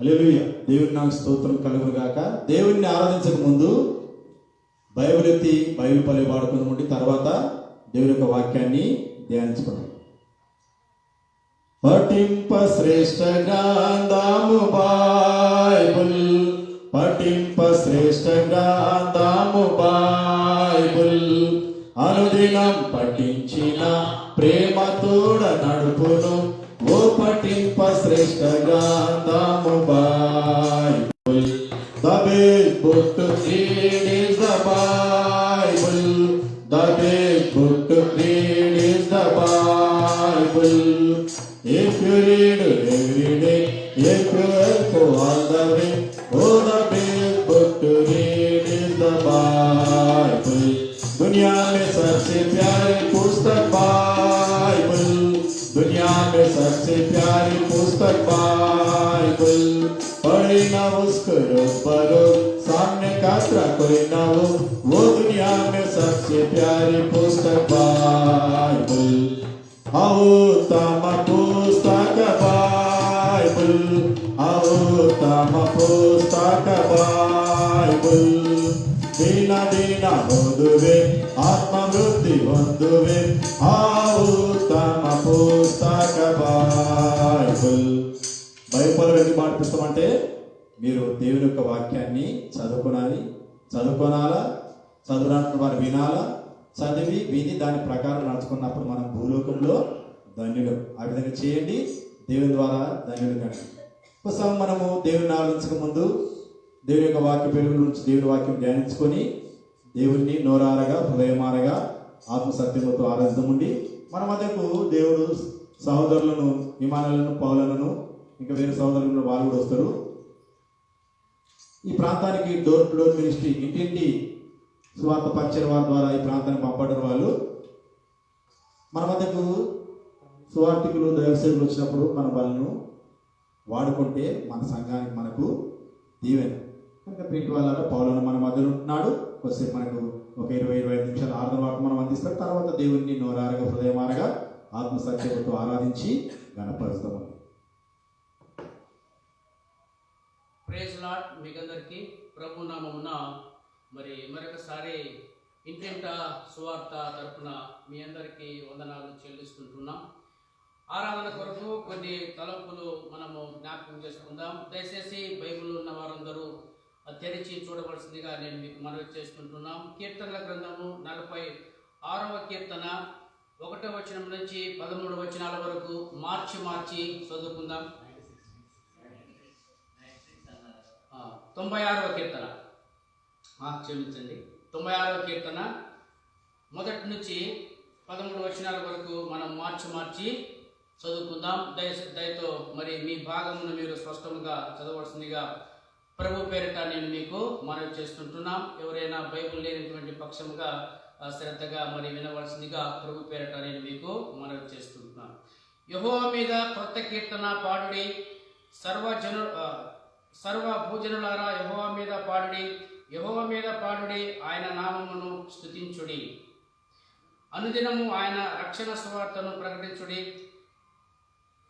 హల్లెలూయా. దేవుని నాకు స్తోత్రం కలుగును గాక. దేవుణ్ణి ఆరాధించక ముందు బైబిల్ ఎత్తి బైబిల్ పల్లె పాడుకుందామంటే తర్వాత దేవుని యొక్క వాక్యాన్ని ధ్యానించుకుందాం. పఠింప శ్రేష్ఠ గ్రంథము బైబిల్, పఠింప శ్రేష్ఠ గ్రంథము బైబిల్, అనుదినం పఠించిన ప్రేమ తోడ నడుపును. ఓ పఠింప శ్రేష్ఠ గ్రంథము Bible. The big book to read is the Bible. The big book to read is the Bible. If you read every day, if you help all the way, oh, the big book to read is the Bible. दुनिया में सबसे प्यारी पुस्तक Bible, दुनिया में सबसे प्यारी पुस्तक बाइबल. पढ़े ना उसको रोज बरोज, सामने कातरा कोई ना हो, वो दुनिया में सबसे प्यारी पुस्तक बाइबल. आओ तम पुस्तक बाइबल, आओ तम पुस्तक बाइबल. दीना दीना होदुवे, आत्मवृद्धि होदुवे, आओ तम पुस्तक बाइबल. బైబిల్ ఎందుకు పాటిస్తామంటే మీరు దేవుని యొక్క వాక్యాన్ని చదువుకోనాలా, చదువురాని వారు వినాలా, చదివి విని దాని ప్రకారం నడుచుకున్నప్పుడు మనం భూలోకంలో ధన్యులు. ఆ విధంగా చేయండి, దేవుని ద్వారా ధన్యులు కానీ. ఒకసారి మనము దేవుని ఆలోచించక ముందు దేవుని యొక్క వాక్య వెలుగు నుంచి దేవుని వాక్యం ధ్యానించుకొని దేవుణ్ణి నోరారగా హృదయమారగా ఆత్మసత్యముతో ఆరాధించముండి మన మధ్యకు దేవుడు సహోదరులను, విమానాలను, పౌలను, ఇంకా వేరే సహోదరులు వాళ్ళు కూడా వస్తారు. ఈ ప్రాంతానికి డోర్ టు డోర్ మినిస్ట్రీ, ఇంటింటి స్వార్థ పరిచయ వారి ద్వారా ఈ ప్రాంతానికి పంపబడిన వాళ్ళు మన మధ్యకు సువార్థికులు, దైవసేవకులు వచ్చినప్పుడు మన వాళ్ళను వాడుకుంటే మన సంఘానికి మనకు దీవెన. కనుక ప్రింట్ వాళ్ళ పౌలను మన మధ్యలో ఉంటున్నాడు. కొద్దిసేపు మనకు ఒక 20-25 నిమిషాలు ఆరాధన వాకు మనం అందిస్తాం. తర్వాత దేవుణ్ణి నోరారగా హృదయమారగా ఆత్మసత్యముతో ఆరాధించి గణపరుస్తాము. Praise lord. మీకందరికీ ప్రభు నామమున మరొకసారి ఇంటింట సువార్త తరపున మీ అందరికీ వందనాలు చెల్లిస్తుంటున్నాం. ఆరాధన కొరకు కొన్ని తలంపులు మనము జ్ఞాపకం చేసుకుందాం. దయచేసి బైబిల్ ఉన్న వారందరూ తెరిచి చూడవలసిందిగా నేను మీకు మనవి చేసుకుంటున్నాం. కీర్తనల గ్రంథము 46వ కీర్తన 1వ వచనం నుంచి 13వ వచనాల వరకు మార్చి చదువుకుందాం. 96వ కీర్తన, క్షమించండి, 96వ కీర్తన 1 నుంచి 13 వచనాల వరకు మనం మార్చి చదువుకుందాం. దయతో మీ భాగమును మీరు స్పష్టంగా చదవలసిందిగా ప్రభు పేరిట నేను మీకు మనవి చేస్తుంటున్నాం. ఎవరైనా బైబిల్ లేనటువంటి పక్షముగా శ్రద్ధగా వినవలసిందిగా ప్రభు పేరిట నేను మీకు మనవి చేస్తుంటున్నాను. యెహోవా మీద క్రొత్త కీర్తన పాడుడి, సర్వ భూజనులారా యెహోవా మీద పాడుడి, యెహోవా మీద పాడుడి, ఆయన నామమును స్తుతించుడి. అనుదినము ఆయన రక్షణ సువార్తను ప్రకటించుడి.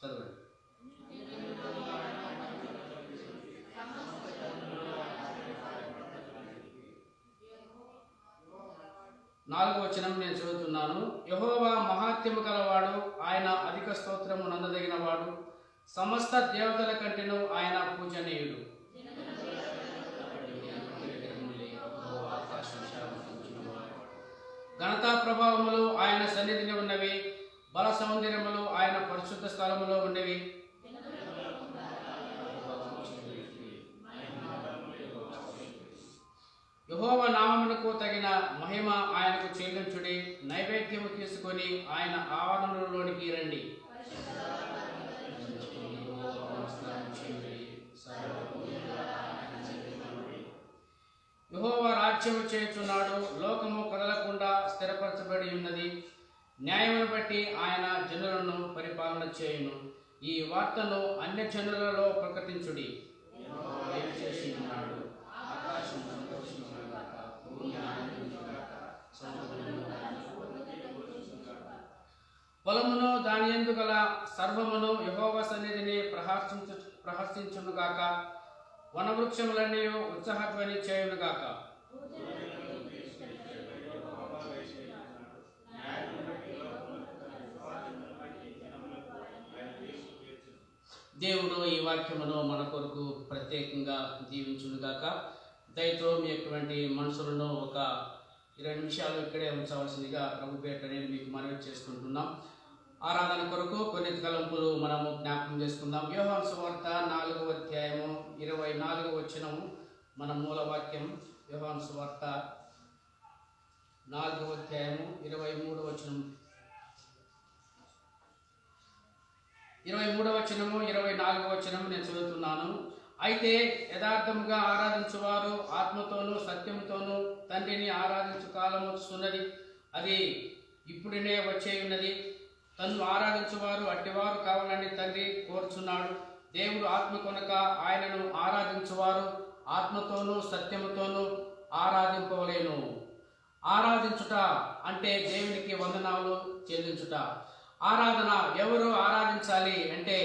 చదవండి. 4వ వచనం నేను చదువుతున్నాను. యెహోవా మహాత్యము గలవాడు, ఆయన అధిక స్తోత్రము నందదగిన వాడు, సమస్త దేవతల కంటేను ఆయన పూజనీయుడు. ఘనతా ప్రభావములు ఆయన సన్నిధిని ఉన్నవి, బల సౌందర్యములు ఆయన పరిశుద్ధ స్థలములో ఉన్నవి. యెహోవా నామమునకు తగిన మహిమ ఆయనకు చెల్లించుడి. నైవేద్యము తీసుకొని ఆయన ఆవరణలోనికి రండి. యెహోవా రాజ్యము చేయుచున్నాడు, లోకము కదలకుండా స్థిరపరచబడి ఉన్నది. న్యాయమును బట్టి ఆయన జనులను పరిపాలన చేయును. ఈ వార్తను అన్య జనులలో ప్రకటించుడి. పొలమును దాని యందు గల సర్వమును యెహోవా సన్నిధిని ప్రహర్షించునుగాక. వనవృక్షములన్నీ ఉత్సాహధ్వని చేయునుగాక. దేవుడు ఈ వాక్యమును మన కొరకు ప్రత్యేకంగా దీవించునుగాక. దయతో మీ యొక్క మనసులను ఒక 20 నిమిషాలు ఇక్కడే ఉంచవలసిందిగా ప్రభు పేట నేను మీకు మనవి చేసుకుంటున్నాం. ఆరాధన కొరకు కొన్ని తలంపులు మనము జ్ఞాపకం చేసుకుందాం. యోహాను సువార్త 4వ అధ్యాయము 24వ వచనము మన మూల వాక్యం. యోహాను సువార్త 4వ అధ్యాయము 23వ వచనం, 23వ వచనము 24వ వచనము నేను చదువుతున్నాను. అయితే యథార్థముగా ఆరాధించువారు ఆత్మతోనూ సత్యముతోనూ తండ్రిని ఆరాధించు కాలం వస్తున్నది, అది ఇప్పుడునే వచ్చే ఉన్నది. తన్ను ఆరాధించువారు అట్టివారు కావాలని తండ్రి కోరుచున్నాడు. దేవుడు ఆత్మ కనుక ఆయనను ఆరాధించువారు ఆత్మతోనూ సత్యముతోనూ ఆరాధింపవలేను. ఆరాధించుట అంటే దేవునికి వందనాలు చెల్లించుట. ఆరాధన ఎవరు ఆరాధించాలి అంటే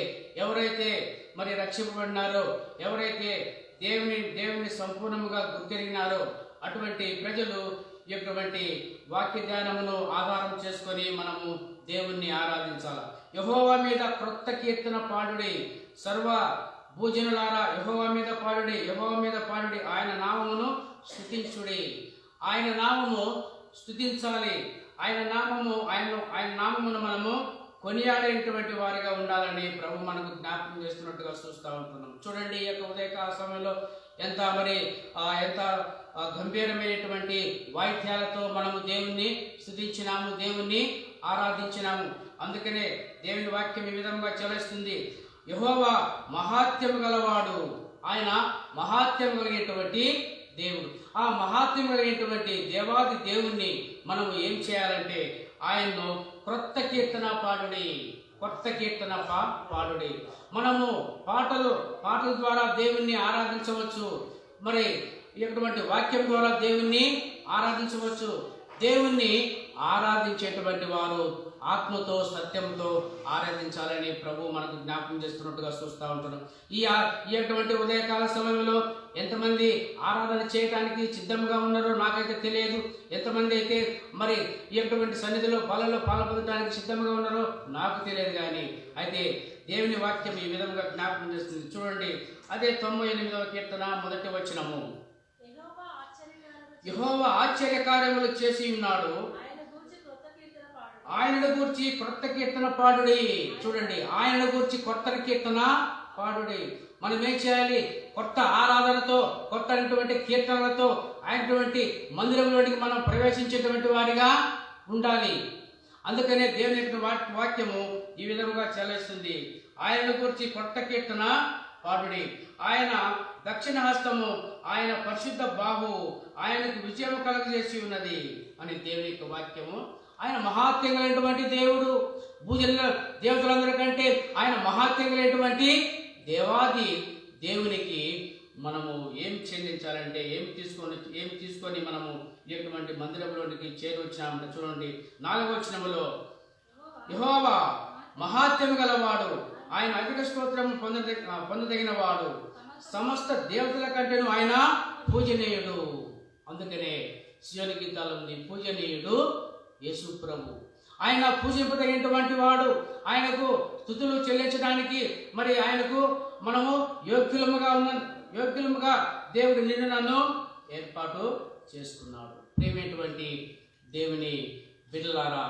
ఎవరైతే మరి రక్షింపబడినారో, ఎవరైతే దేవుని సంపూర్ణంగా గుర్తిరిగినారో అటువంటి ప్రజలు ఇటువంటి వాక్య ధ్యానమును ఆధారం చేసుకొని మనము దేవుణ్ణి ఆరాధించాలి. యెహోవా మీద క్రొత్త కీర్తన పాడుడి, సర్వ భూజనులారా యెహోవా మీద పాడుడి, యెహోవా మీద పాడుడి, ఆయన నామమును స్తుతించుడి. ఆయన నామము స్తుతించాలి. ఆయన నామమును మనము కొనియాడేటువంటి వారిగా ఉండాలని ప్రభు మనకు జ్ఞాపకం చేస్తున్నట్టుగా చూస్తూ ఉంటున్నాం. చూడండి, ఈ యొక్క ఉదయకాల సమయంలో ఎంత గంభీరమైనటువంటి వాయిద్యాలతో మనము దేవుణ్ణి స్తుతించినాము, దేవుణ్ణి ఆరాధించినాము. అందుకనే దేవుని వాక్యం ఈ విధంగా చెలస్తుంది. యెహోవా మహాత్యము గలవాడు, ఆయన మహాత్యం కలిగేటువంటి దేవుడు. ఆ మహాత్యం కలిగినటువంటి దేవాది దేవుణ్ణి మనము ఏం చేయాలంటే ఆయన్ను క్రొత్త కీర్తన పాడుడి, కొత్త కీర్తన పాడుడి. మనము పాటల ద్వారా దేవుణ్ణి ఆరాధించవచ్చు. మరి ఇటువంటి వాక్యం ద్వారా దేవుణ్ణి ఆరాధించవచ్చు. దేవుణ్ణి ఆరాధించేటువంటి వారు ఆత్మతో సత్యంతో ఆరాధించాలని ప్రభు మనకు జ్ఞాపకం చేస్తున్నట్టుగా చూస్తూ ఉంటున్నాం. ఇటువంటి ఉదయకాల సమయంలో ఎంతమంది ఆరాధన చేయడానికి సిద్ధంగా ఉన్నారో నాకైతే తెలియదు. ఎంతమంది అయితే మరి ఇటువంటి సన్నిధిలో పాల్పొందడానికి సిద్ధంగా ఉన్నారో నాకు తెలియదు. కానీ అయితే దేవుని వాక్యం ఈ విధంగా జ్ఞాపకం చేస్తుంది. చూడండి, అదే 98వ కీర్తన 1వ వచనము. యెహోవా ఆశ్చర్య కార్యములు చేసి ఉన్నాడు, ఆయనను గూర్చి క్రొత్త కీర్తన పాడుడి. చూడండి, ఆయనను గూర్చి కొత్త కీర్తన పాడుడి. మనం ఏం చేయాలి? కొత్త ఆరాధనతో, కొత్త కీర్తనలతో ఆయనటువంటి మందిరంలోనికి మనం ప్రవేశించేటువంటి వారిగా ఉండాలి. అందుకనే దేవుని యొక్క వాక్యము ఈ విధంగా చెల్లిస్తుంది. ఆయనను గూర్చి కొత్త కీర్తన పాడుడి. ఆయన దక్షిణ హస్తము, ఆయన పరిశుద్ధ బాహువు ఆయనకు విజయం కలుగజేసి ఉన్నది అని దేవుని యొక్క వాక్యము. ఆయన మహాత్యం కలిగినటువంటి దేవుడు. భూజనుల దేవతలందరికంటే ఆయన మహాత్యం కలిగినటువంటి దేవాది దేవునికి మనము ఏం చెల్లించాలంటే ఏం తీసుకొని మనము ఇటువంటి మందిరంలోనికి చేరువచ్చినామంటే చూడండి, 4వ వచనములో యెహోవా మహాత్యం గలవాడు, ఆయన అధిక స్తోత్రము పొందదగిన వాడు, సమస్త దేవతల కంటేను ఆయన పూజనీయుడు. అందుకనే సియోను గీతాలు ఉంది, పూజనీయుడు యేసు ప్రభు. ఆయన పూజింపదగినటువంటి వాడు. ఆయనకు స్తుతులు చెల్లించడానికి మరి ఆయనకు మనము యోగ్యులముగా దేవుడు నిన్ను నన్ను ఏర్పాటు చేసుకున్నాడు. ప్రియమైనటువంటి దేవుని బిడ్డలారా,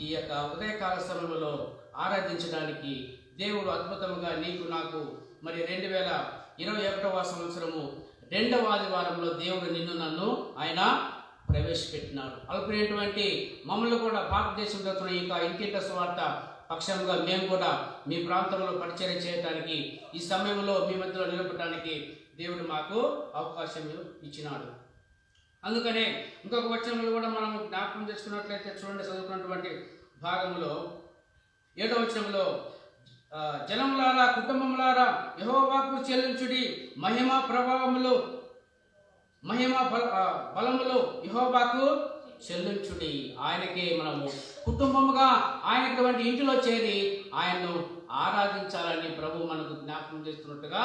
ఈ యొక్క ఉదయకాల సమయంలో ఆరాధించడానికి దేవుడు అద్భుతంగా నీకు నాకు మరి 2021వ సంవత్సరము 2వ ఆదివారంలో దేవుడు నిన్ను నన్ను ఆయన ప్రవేశపెట్టినాడు. అల్పమైనటువంటి మమ్మల్ని కూడా భారతదేశంలో ఇంకా ఇంటింట సువార్త పక్షంగా మేము కూడా మీ ప్రాంతంలో పరిచర్య చేయడానికి, ఈ సమయంలో మీ మధ్యలో నిలబడటానికి దేవుడు మాకు అవకాశం ఇచ్చినాడు. అందుకనే ఇంకొక వచనంలో కూడా మనం జ్ఞాపకం చేసుకున్నట్లయితే చూడండి, చదువుకున్నటువంటి భాగంలో 7వ వచనంలో, జనములారా కుటుంబములారా యెహోవాకు చెల్లించుడి, మహిమ బలములు యెహోవాకు చెల్లించుడి. ఆయనకే మనము కుటుంబముగా ఆయనటువంటి ఇంటిలో చేరి ఆయన్ను ఆరాధించాలని ప్రభు మనకు జ్ఞాపకం చేస్తున్నట్టుగా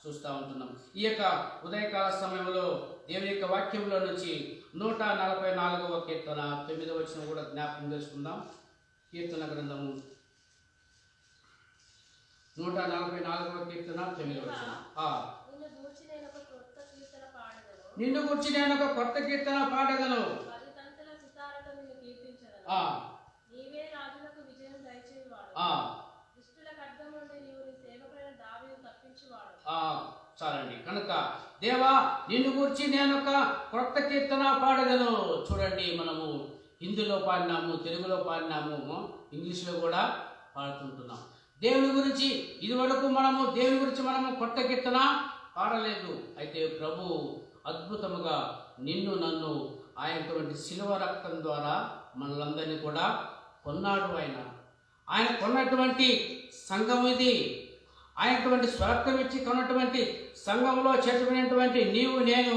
చూస్తూ ఉంటున్నాం. ఈ యొక్క ఉదయకాల సమయంలో దేవుని యొక్క వాక్యంలో నుంచి 144వ కీర్తన 9వ వచనం కూడా జ్ఞాపకం చేసుకుందాం. కీర్తన గ్రంథము 144వ కీర్తన 9వ వచనం. నిన్ను గురించి నేను ఒక కొత్త కీర్తన పాడగలను. చాలండి. కనుక దేవా నిన్ను గురించి నేను ఒక కొత్త కీర్తన పాడగలను. చూడండి, మనము హిందీలో పాడినాము, తెలుగులో పాడినాము, ఇంగ్లీష్లో కూడా పాడుతుంటున్నాం. దేవుని గురించి ఇదివరకు దేవుని గురించి మనము కొత్త కీర్తన పాడలేదు. అయితే ప్రభు అద్భుతముగా నిన్ను నన్ను ఆయనటువంటి శిలువ రక్తం ద్వారా మనలందరినీ కూడా కొన్నాడు. ఆయన కొన్నటువంటి సంఘం ఇది. ఆయనటువంటి స్వార్థం ఇచ్చి కొన్నటువంటి సంఘంలో చేర్చబడినటువంటి నీవు నేను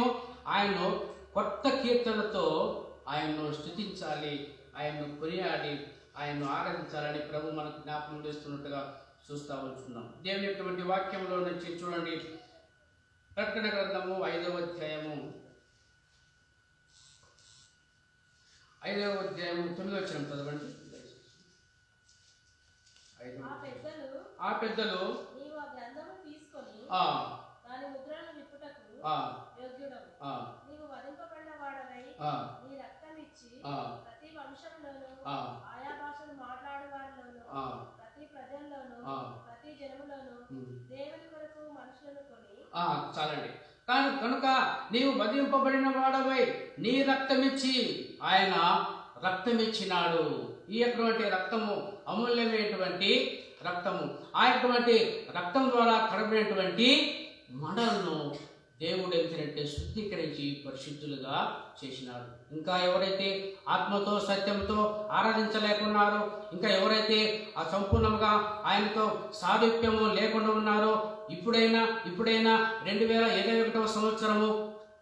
ఆయన్ను కొత్త కీర్తనతో ఆయన్ను స్తుతించాలి, ఆయన్ను కొనియాడి ఆయన్ను ఆరాధించాలని ప్రభు మనకు జ్ఞాపకం చేస్తున్నట్టుగా చూస్తూ ఉంటున్నాం. దేవుని యొక్క వాక్యంలో నుంచి చూడండి, ప్రకటన గ్రంథము 5వ అధ్యాయము 9వ వచనం చదవండి. ఆ పెద్దలు చాలండి. కనుక నీవు వధింపబడిన వాడవై నీ రక్తమిచ్చి ఆయన రక్తమిచ్చినాడు. ఈ యొక్క రక్తము అమూల్యమైనటువంటి రక్తము. ఆ యొక్క రక్తం ద్వారా కడబడినటువంటి మనలను దేవుడు ఎంచినట్టే శుద్ధీకరించి పరిశుద్ధులుగా చేసినాడు. ఇంకా ఎవరైతే ఆత్మతో సత్యంతో ఆరాధించలేకున్నారో, ఇంకా ఎవరైతే ఆ సంపూర్ణంగా ఆయనతో సారూప్యము లేకుండా ఉన్నారో, ఇప్పుడైనా 2021వ సంవత్సరము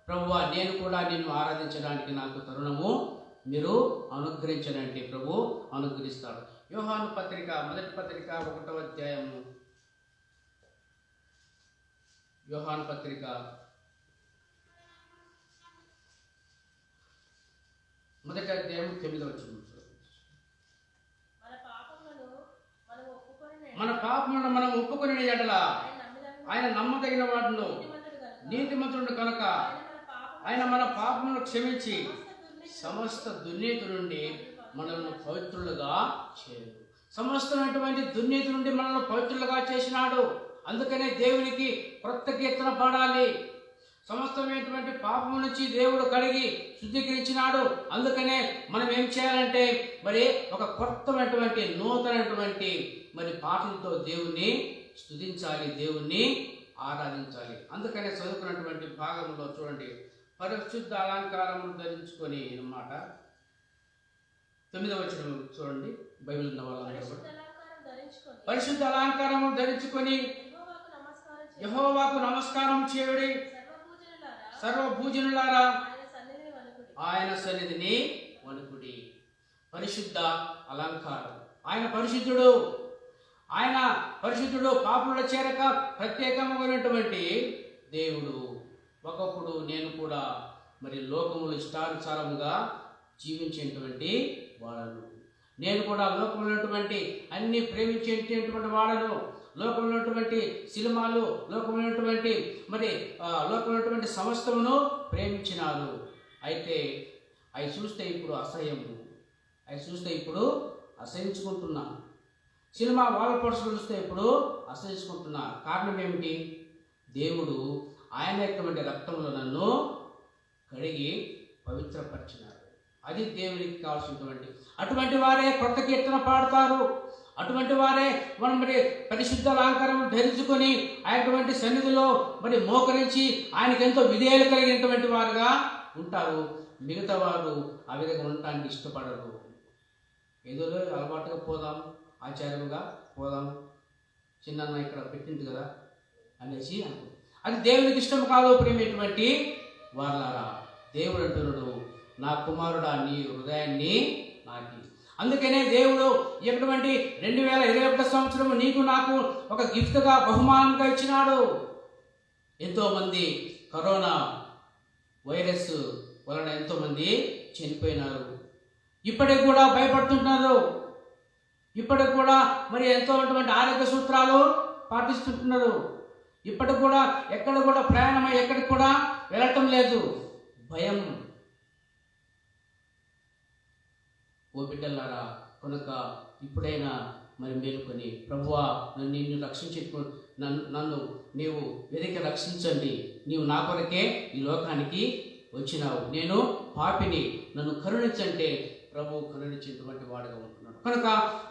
ప్రభువా నేను కూడా నిన్ను ఆరాధించడానికి నాకు తరుణము మీరు అనుగ్రహించడానికి ప్రభు అనుగ్రహిస్తాడు. యోహాను పత్రిక మొదటి పత్రిక 1వ అధ్యాయము, యోహాను పత్రిక మొదటి అధ్యాయం 9వ వచనం. మన పాపములను మనం ఒప్పుకొని ఎడల ఆయన నమ్మదగిన వాడును నీతిమంతుడు కనుక ఆయన మన పాపములను క్షమించి సమస్త దుర్నీతి నుండి మనల్ని పవిత్రులుగా చేయడు. సమస్తమైనటువంటి దుర్నీతి నుండి మనల్ని పవిత్రులుగా చేసినాడు. అందుకనే దేవునికి క్రొత్త కీర్తన పాడాలి. సమస్తమైనటువంటి పాపము నుంచి దేవుడు కడిగి శుద్ధీకరించినాడు. అందుకనే మనం ఏం చేయాలంటే మరి ఒక కొత్తమైనటువంటి నూతనటువంటి పాటలతో దేవుణ్ణి స్తుతించాలి, దేవుణ్ణి ఆరాధించాలి. అందుకనే చదువుకున్నటువంటి భాగంలో చూడండి, పరిశుద్ధ అలంకారములు ధరించుకొని అన్నమాట. 9వ వచనం చూడండి, బైబిల్ ఉన్న వాళ్ళందరూ పరిశుద్ధ అలంకారములు ధరించుకొని యెహోవాకు నమస్కారం చేయుడి. సర్వభూజనులారా ఆయన సన్నిధిని వణుకుడి. పరిశుద్ధ అలంకారం. ఆయన పరిశుద్ధుడు, పాపుల చేరక ప్రత్యేకమైనటువంటి దేవుడు. ఒకప్పుడు నేను కూడా లోకములు ఇష్టానుసారముగా జీవించేటువంటి వాడను. నేను కూడా లోకములైనటువంటి అన్ని ప్రేమించేటువంటి వాడను. లోకమైనటువంటి సినిమాలు, లోకమైనటువంటి లోకమైనటువంటి సమస్తమును ప్రేమించినారు. అయితే అవి చూస్తే ఇప్పుడు అసహ్యము, అసహించుకుంటున్నాను. సినిమా వాల్ పోస్టర్లు చూస్తే ఇప్పుడు అసహించుకుంటున్నా. కారణం ఏమిటి? దేవుడు ఆయన యొక్క రక్తంలో నన్ను కడిగి పవిత్రపరిచినాడు. అది దేవునికి కావాల్సినటువంటి. అటువంటి వారే కొత్త కీర్తన పాడతారు. అటువంటి వారే పరిశుద్ధ అలంకారం ధరించుకొని ఆయనటువంటి సన్నిధిలో మోకరించి ఆయనకు ఎంతో విధేయత కలిగినటువంటి వారుగా ఉంటారు. మిగతా వారు ఆ విధంగా ఉండటానికి ఇష్టపడరు. ఏదో అలవాటుగా పోదాం, ఆచార్యంగా పోదాం, చిన్న ఇక్కడ పెట్టింది కదా అనేసి అనుకో. అది దేవునికి ఇష్టం కాదు. ప్రేమటువంటి వారులారా, దేవుడు అంటున్నాడు, నా కుమారుడా నీ హృదయాన్ని నాకు. అందుకనే దేవుడు ఇటువంటి 2021 సంవత్సరం నీకు నాకు ఒక గిఫ్ట్గా బహుమానంగా ఇచ్చినాడు. ఎంతోమంది కరోనా వైరస్ వలన ఎంతోమంది చనిపోయినారు. ఇప్పటికి కూడా భయపడుతుంటున్నారు. ఇప్పటికి కూడా మరి ఎంతో ఆరోగ్య సూత్రాలు పాటిస్తుంటున్నారు. ఇప్పటికి కూడా ఎక్కడ కూడా ప్రయాణమై ఎక్కడికి కూడా వెళ్ళటం లేదు. భయం. ఓ బిడ్డలారా, కనుక ఇప్పుడైనా మరి మేలుకొని, ప్రభువా నిన్ను రక్షించు, నన్ను నీవు వెతికి రక్షించండి, నీవు నా కొరకే ఈ లోకానికి వచ్చినావు, నేను పాపిని, నన్ను కరుణించంటే ప్రభు కరుణించేటువంటి వాడుగా ఉంటున్నాడు. కనుక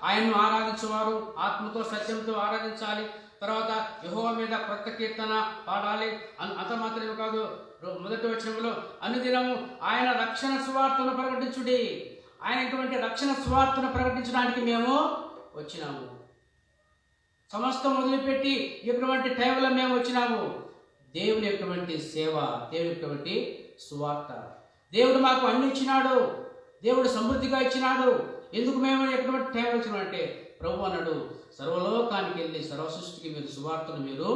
ఆయన్ను ఆరాధించేవారు ఆత్మతో సత్యంతో ఆరాధించాలి. తర్వాత యెహోవా మీద కొత్త కీర్తన పాడాలి. అంత మాత్రమే కాదు, మొదటి వచనంలో అనుదినము ఆయన రక్షణ సువార్తను ప్రకటించుడి. ఆయన రక్షణ సువార్తను ప్రకటించడానికి మేము వచ్చినాము. సమస్తం వదిలిపెట్టి ఇటువంటి టైంలో మేము వచ్చినాము. దేవుని యొక్క సేవ, దేవుని యొక్క సువార్త. దేవుడు మాకు అన్ని ఇచ్చినాడు, దేవుడు సమృద్ధిగా ఇచ్చినాడు. ఎందుకు మేము ఎటువంటి టైం వచ్చినామంటే ప్రభు అన్నాడు, సర్వలోకానికి వెళ్ళి సర్వసృష్టికి మీరు సువార్తను మీరు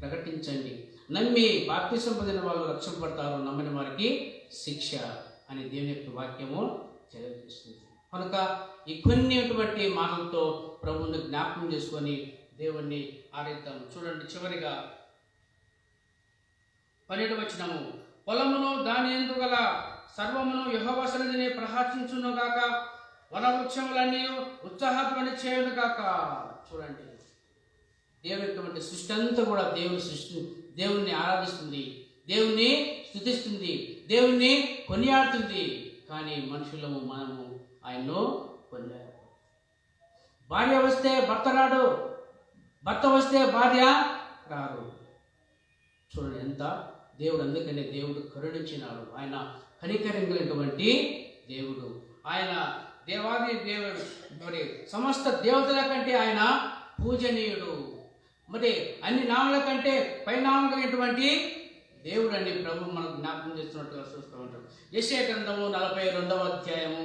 ప్రకటించండి. నమ్మి బాప్తిసం పొందిన వాళ్ళు రక్షింపబడతారు, నమ్మని వారికి శిక్ష అని దేవుని యొక్క వాక్యము తెలియజేస్తుంది. కనుక ఈ కొన్ని మాటలతో ప్రభువుని జ్ఞాపకం చేసుకొని దేవుణ్ణి ఆరాధిద్దాం. చూడండి, చివరిగా 12వ వచనము, పొలమును దాని యందు గల సర్వమును యెహోవా సన్నిధిని ప్రహర్షించును గాక, వనవృక్షములన్నీ ఉత్సాహధ్వని చేయును గాక. చూడండి, దేవుని సృష్టి అంతా కూడా దేవుణ్ణి ఆరాధిస్తుంది, దేవుణ్ణి స్తుతిస్తుంది, దేవుణ్ణి కొనియాడుతుంది. కానీ మనుషులము మనము ఆయన్ను కొనియాడు. భార్య వస్తే భర్త రాడు, భర్త వస్తే భార్య రారు. చూడండి ఎంత దేవుడు. అందుకనే దేవుడు కరుణించినాడు. ఆయన కనికరించినటువంటి దేవుడు. ఆయన దేవాది దేవుడు. మరి సమస్త దేవతల కంటే ఆయన పూజనీయుడు. మరి అన్ని నామల కంటే పైనామం కలిగినటువంటి దేవుడు అని ప్రభు మనకు జ్ఞాపకం చేస్తున్నట్టుగా చూస్తూ ఉంటాం. యెషయా గ్రంథము 42వ అధ్యాయము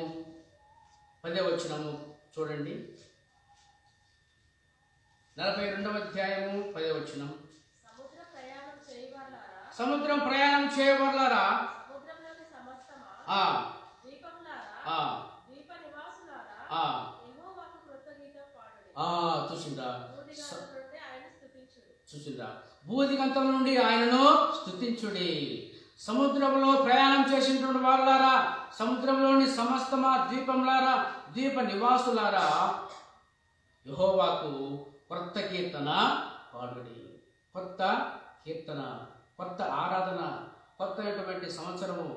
10వ వచనము చూడండి. 42వ అధ్యాయము 10వ వచనం, సముద్రం ప్రయాణం చేయవర్లారా, చూసిందా, భూదిగంతం నుండి ఆయనను స్తుతించుడి. సముద్రంలో ప్రయాణం చేసినటువంటి వాళ్ళారా, సముద్రంలోని సమస్తమా ద్వీపంలారా, ద్వీప నివాసులారా, యెహోవాకు కొత్త కీర్తన పాడుడి. కొత్త కీర్తన, కొత్త ఆరాధన, కొత్తటువంటి సంవత్సరము,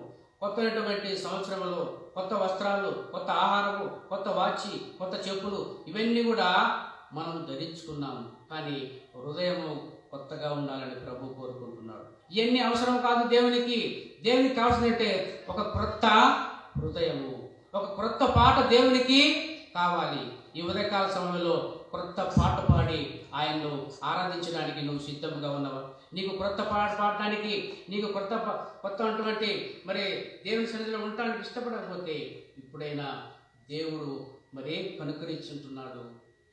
కొత్తటువంటి సంవత్సరంలో కొత్త వస్త్రాలు, కొత్త ఆహారము, కొత్త వాచి, కొత్త చెప్పులు ఇవన్నీ కూడా మనం ధరించుకున్నాము. కానీ హృదయము కొత్తగా ఉండాలని ప్రభు కోరుకుంటున్నాడు. ఇవన్నీ అవసరం కాదు దేవునికి. దేవునికి కావాల్సినట్టే ఒక క్రొత్త హృదయము, ఒక క్రొత్త పాట దేవునికి కావాలి. ఈ ఉదయకాల సమయంలో క్రొత్త పాట పాడి ఆయన్ను ఆరాధించడానికి నువ్వు సిద్ధంగా ఉన్నావా? నీకు క్రొత్త పాట పాడడానికి, నీకు కొత్త అటువంటి మరి దేవుని సన్నిధిలో ఉండటానికి ఇష్టపడకపోతే ఇప్పుడైనా దేవుడు మరి కనుకరించుంటున్నాడు.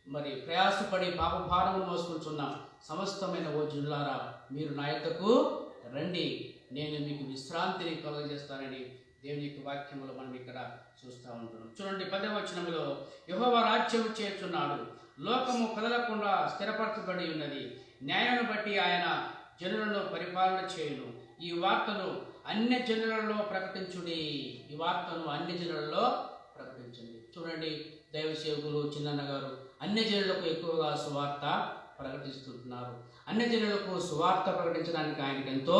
మరి ప్రయాసపడి పాప భారమును మోసుకుంటున్నాం సమస్తమైన ఓ జనులారా, మీరు నా యొద్దకు రండి, నేను మీకు విశ్రాంతిని కలుగజేస్తానని దేవుని యొక్క వాక్యములో మనం ఇక్కడ చూస్తూ ఉంటున్నాం. చూడండి, 10వ వచనంలో, యెహోవా రాజ్యము చేర్చున్నాడు, లోకము కదలకుండా స్థిరపరచబడి ఉన్నది, న్యాయాన్ని బట్టి ఆయన జనులను పరిపాలన చేయును. ఈ వార్తను అన్య జనులలో ప్రకటించుడి. ఈ వార్తను అన్య జనులలో ప్రకటించండి. చూడండి, దైవ సేవకులు చిన్నన్న గారు అన్య జనులకు ఎక్కువగా సువార్త ప్రకటిస్తుంటున్నారు. అన్య జనులకు సువార్త ప్రకటించడానికి ఆయనకు ఎంతో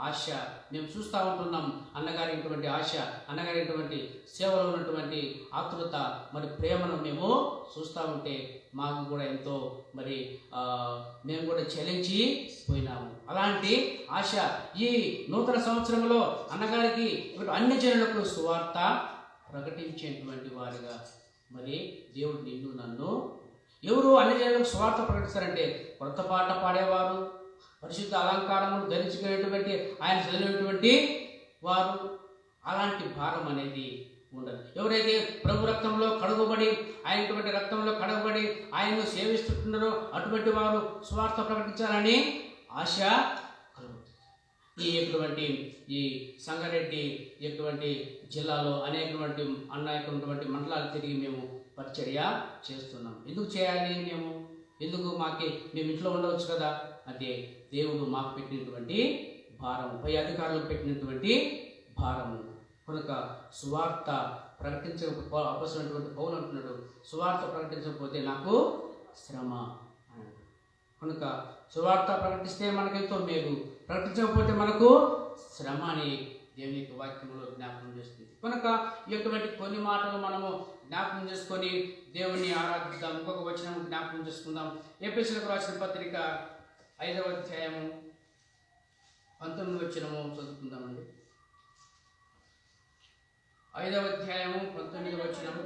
ఆశ. మేము చూస్తూ ఉంటున్నాం అన్నగారి ఆశ, అన్నగారి సేవలో ఉన్నటువంటి ఆతృత, మరి ప్రేమను మేము చూస్తూ ఉంటే మాకు కూడా ఎంతో మరి మేము కూడా చలించి పోయినాము. అలాంటి ఆశ ఈ నూతన సంవత్సరంలో అన్నగారికి అన్ని జనులకు సువార్త ప్రకటించేటువంటి వారిగా మరి దేవుడు నిన్ను నన్ను. ఎవరు అన్ని జనులకు సువార్త ప్రకటిస్తారంటే కొత్త పాట పాడేవారు, పరిశుద్ధ అలంకారములు ధరించుకునేటువంటి ఆయన చదివినటువంటి వారు, అలాంటి భారం అనేది ఉండదు. ఎవరైతే ప్రభు రక్తంలో కడుగుబడి ఆయనటువంటి రక్తంలో కడగబడి ఆయన్ను సేవిస్తున్నారో అటువంటి వారు సువార్త ప్రకటించాలని ఆశ కలుగుతుంది. ఈ సంగారెడ్డి జిల్లాలో అనేకటువంటి అనేకటువంటి మండలాలు తిరిగి మేము పరిచర్య చేస్తున్నాం. ఎందుకు చేయాలి? మేము ఇంట్లో ఉండవచ్చు కదా. అదే దేవుడు మాకు పెట్టినటువంటి భారం, పై అధికారులకు పెట్టినటువంటి భారము. కనుక సువార్త అపొస్తలుడైనటువంటి పౌలు అంటున్నాడు, సువార్త ప్రకటించకపోతే నాకు శ్రమ అన్నాడు. కనుక సువార్త ప్రకటిస్తే మనకెంతో మేలు, ప్రకటించకపోతే మనకు శ్రమ అని దేవుని యొక్క వాక్యంలో జ్ఞాపకం చేస్తుంది. కనుక ఇటువంటి కొన్ని మాటలు మనము జ్ఞాపకం చేసుకొని దేవుణ్ణి ఆరాధిద్దాం. ఇంకొక వచనం జ్ఞాపకం చేసుకుందాం. ఎఫెసీయులకు రాసిన పత్రిక 5వ అధ్యాయము 19వ వచనము చదువుకుందామండి. 5వ అధ్యాయము 19వ వచనము.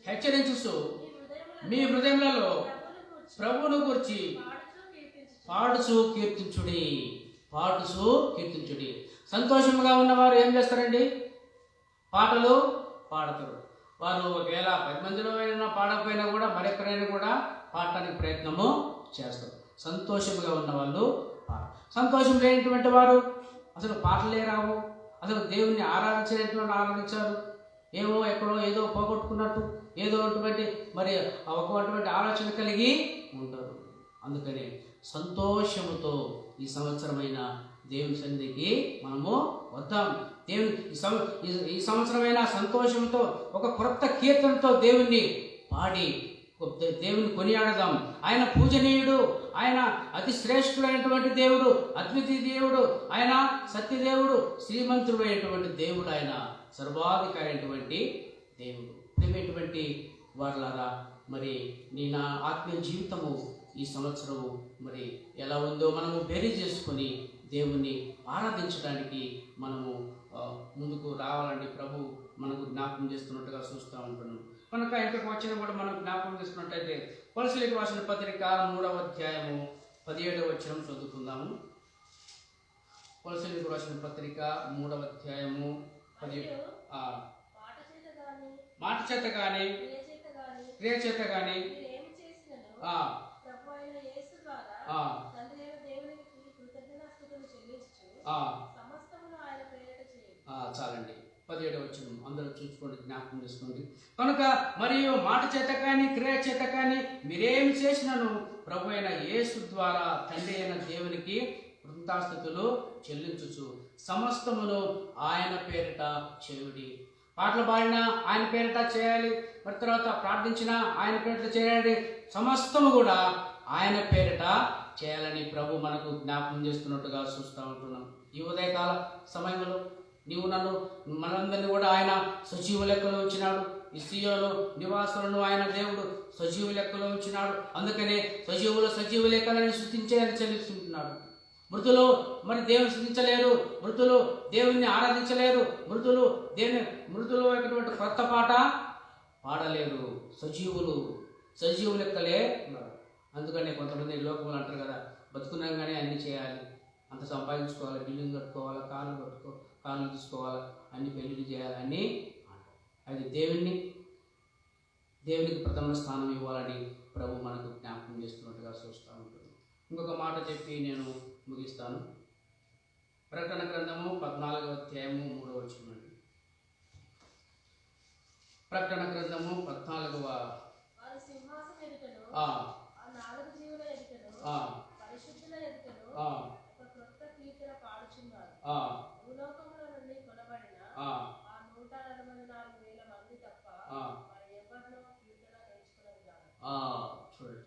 హెచ్చరించు మీ హృదయములలో ప్రభువును గురించి పాడుచు కీర్తించుడి. సంతోషంగా ఉన్నవారు ఏం చేస్తారండి? పాటలు పాడతారు. వారు ఒకవేళ 10 మందిలో అయినా పాడకపోయినా కూడా మరెక్కడైనా కూడా పాడటానికి ప్రయత్నము చేస్తారు. సంతోషంగా ఉన్న వాళ్ళు సంతోషం లేనటువంటి వారు అసలు పాటలే రావు. అసలు దేవుణ్ణి ఆరాధించారు, ఏమో ఎక్కడో ఏదో పోగొట్టుకున్నట్టు ఏదో ఒకటువంటి ఆలోచన కలిగి ఉంటారు. అందుకని సంతోషముతో ఈ సంవత్సరమైన దేవుని సన్నిధికి మనము వద్దాం. ఈ సంవత్సరమైన సంతోషంతో ఒక క్రొత్త కీర్తనతో దేవుణ్ణి పాడి దేవుని కొనియాడదాం. ఆయన పూజనీయుడు, ఆయన అతి శ్రేష్ఠుడైనటువంటి దేవుడు, అద్వితీయ దేవుడు, ఆయన సత్యదేవుడు, శ్రీమంతుడు అయినటువంటి దేవుడు, ఆయన సర్వాధికారి అయినటువంటి దేవుడు. ప్రేమైనటువంటి వారలారా, మరి నా ఆత్మీయ జీవితము ఈ సంవత్సరము మరి ఎలా ఉందో మనము బేరీ చేసుకొని దేవుణ్ణి ఆరాధించడానికి మనము ముందుకు రావాలండి. ప్రభు మనకు జ్ఞాపకం చేస్తున్నట్టుగా చూస్తూ ఉంటున్నాం. కనుక ఇంకొక వచ్చిన కూడా మనం జ్ఞాపకం చేసుకున్నట్టయితే కొలస్సీయులకు రాసిన పత్రిక 3వ అధ్యాయము 17వ వచనం చదువుకుందాము. కొలస్సీయులకు రాసిన పత్రిక 3వ అధ్యాయము 17 మాట చేత కానీ క్రియ చేత కానీ చాలండి. 17వ వచనం అందరూ చూసుకోండి, జ్ఞాపకం చేసుకోండి. కనుక మరియు మాట చేత కానీ క్రియ చేత కానీ మీరేమి చేసినను ప్రభు అయిన యేసు ద్వారా తండ్రి అయిన దేవునికి కృతజ్ఞతాస్తుతులు చెల్లించుచు సమస్తమును ఆయన పేరిట చేయుడి. పాటలు పాడినా ఆయన పేరిట చేయాలి, మరి తర్వాత ప్రార్థించినా ఆయన పేరిట చేయాలి, సమస్తము కూడా ఆయన పేరిట చేయాలని ప్రభు మనకు జ్ఞాపకం చేస్తున్నట్టుగా చూస్తూ ఉంటున్నాం. ఈ ఉదయకాల సమయంలో నీవు మనందరినీ కూడా ఆయన సజీవ లెక్కలో ఉంచినాడు. ఈ సీయోను నివాసులను ఆయన దేవుడు సజీవ లెక్కలో ఉంచినాడు. అందుకనే సజీవ లెక్కలని సృష్టించేయాలని చెల్లిస్తుంటున్నాడు. మృతులు మరి దేవుని స్థుతించలేరు, మృతులు దేవుణ్ణి ఆరాధించలేరు, మృతులు ఎటువంటి కొత్త పాట పాడలేరు. సజీవు లెక్కలే ఉన్నారు. అందుకనే కొంతమంది లోకములు అంటారు కదా, బతుకున్నాం కానీ అన్నీ చేయాలి, అంత సంపాదించుకోవాలి, బిల్డింగ్ కట్టుకోవాలి, కార్లు తీసుకోవాలి, అన్ని పెళ్లిళ్ళు చేయాలి అని అంటారు. అది దేవునికి ప్రథమ స్థానం ఇవ్వాలని ప్రభు మనకు జ్ఞాపకం చేస్తున్నట్టుగా చూస్తూ ఉంటుంది. ఇంకొక మాట చెప్పి నేను ముగిస్తాను. ప్రకటన గ్రంథము 14వ అధ్యాయము 3వ వచనం అండి. ప్రకటన గ్రంథము 14వ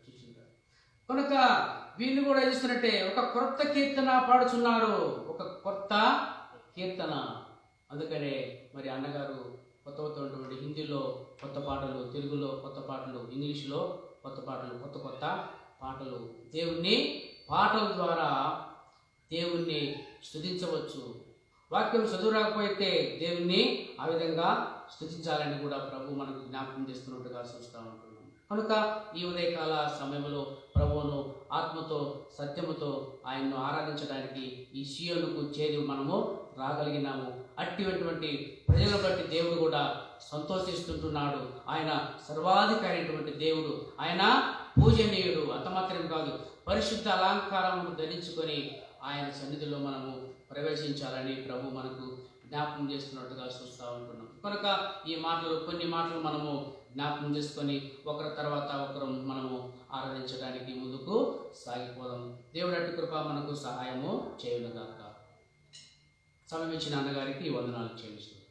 చూసింటారు. కనుక వీళ్ళు కూడా చేస్తున్నట్టే ఒక కొత్త కీర్తన పాడుచున్నారు, ఒక కొత్త కీర్తన. అందుకనే మరి అన్నగారు కొత్త ఉన్నటువంటి హిందీలో కొత్త పాటలు, తెలుగులో కొత్త పాటలు, ఇంగ్లీష్లో కొత్త పాటలు, కొత్త పాటలు, దేవుణ్ణి పాటల ద్వారా దేవుణ్ణి స్తుతించవచ్చు. వాక్యం చదువురాకపోతే దేవుణ్ణి ఆ విధంగా స్తుతించాలని కూడా ప్రభు మనకు జ్ఞాపకం చేస్తున్నట్టుగా చూస్తూ ఉంటున్నాం. కనుక ఈ ఉదయకాల సమయంలో ప్రభువును ఆత్మతో సత్యముతో ఆయన్ను ఆరాధించడానికి ఈ సియోనుకు చేరి మనము రాగలిగినాము. అట్టివంటి ప్రజలను బట్టి దేవుడు కూడా సంతోషిస్తుంటున్నాడు. ఆయన సర్వాధికారి అయినటువంటి దేవుడు, ఆయన పూజనీయుడు. అంత మాత్రం కాదు, పరిశుద్ధ అలంకారమును ధరించుకొని ఆయన సన్నిధిలో మనము ప్రవేశించాలని ప్రభు మనకు జ్ఞాపకం చేస్తున్నట్టుగా చూస్తూ ఉంటున్నాం. కనుక ఈ మాటలు, కొన్ని మాటలు మనము జ్ఞాపకం చేసుకొని ఒకరి తర్వాత ఒకరు మనము ఆరాధించడానికి ముందుకు సాగిపోదాము. దేవుడి అట్టి కృప మనకు సహాయము చేయునుగాక. సమయం ఇచ్చిన అన్నగారికి వందనాలు చెల్లిస్తున్నాను.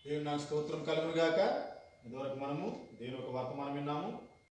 దేవుని నాకు స్తోత్రం కలుగును గాక. ఇదివరకు మనము దేవుని ఒక వర్తమానం విన్నాము.